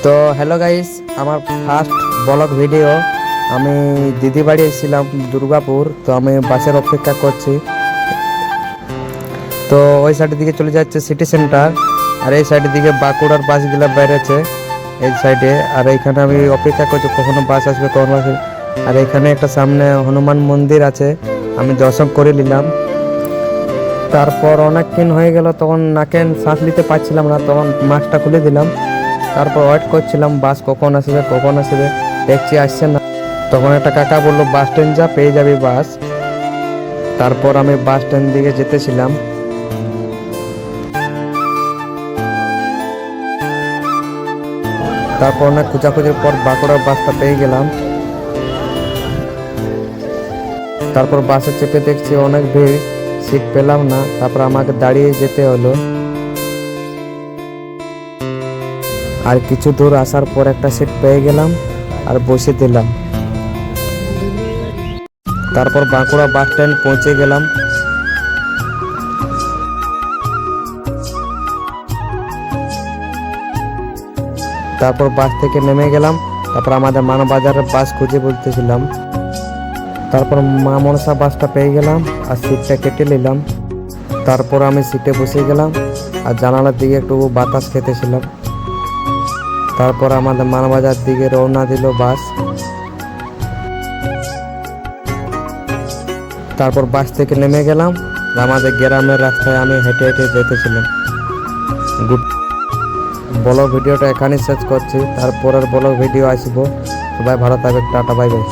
তো hello guys, আমার first blog video. আমি দিদি বাড়ি এসেছিলাম দুর্গাপুর। তো আমি বাসের অপেক্ষা করছি। তো ওই সাইডের দিকে চলে যাচ্ছে সিটি সেন্টার, আর এই সাইডের দিকে বাঁকুড়ার বাসগুলো বেড়েছে এই সাইডে। আর এইখানে আমি অপেক্ষা করছি কখনো বাস আসবে কখনো আসবে। আর এখানে একটা সামনে হনুমান মন্দির আছে, আমি দর্শন করে নিলাম। তারপর অনেকক্ষণ হয়ে গেল, তখন নাকেন শ্বাস নিতে পারছিলাম না, তখন মাস্কটা খুলে দিলাম। তারপর ওয়েট করছিলাম বাস কখন আসবে, দেখছি আসছে না। তখন একটা কাকা বললো বাস স্ট্যান্ড যা, পেয়ে যাবি বাস। তারপর আমি বাস স্ট্যান্ড দিকে যেতেছিলাম। তারপর অনেক খোঁজাখুঁজির পর বাঁকুড়ার বাসটা পেয়ে গেলাম। তারপর বাসে চেপে দেখছি অনেক ভিড়, সিট পেলাম না। তারপর আমাকে দাঁড়িয়ে যেতে হলো। আর কিছু দূর আসার পর একটা সিট পেয়ে গেলাম আর বসে দিলাম। তারপর বাঁকুড়া বাস স্ট্যান্ড পৌঁছে গেলাম। তারপর বাস থেকে নেমে গেলাম। তারপর আমাদের মানবাজারের বাস খুঁজে বলতেছিলাম। তারপর মা মনসা বাসটা পেয়ে গেলাম আর সিটটা কেটে নিলাম। তারপর আমি সিটে বসে গেলাম আর জানালার দিকে একটু বাতাস খেতেছিলাম। তারপর আমাদের মানবাজার দিকে রওনা দিল বাস। তারপর বাস থেকে নেমে গেলাম। আমাদের গ্রামের রাস্তায় আমি হেঁটে হেঁটে যেতেছিলাম। গুড ব্লগ ভিডিওটা এখানেই শেষ করছি। তারপরের ব্লগ ভিডিও আসবো। সবাই ভালো থাকবে, টাটা বাই বাই।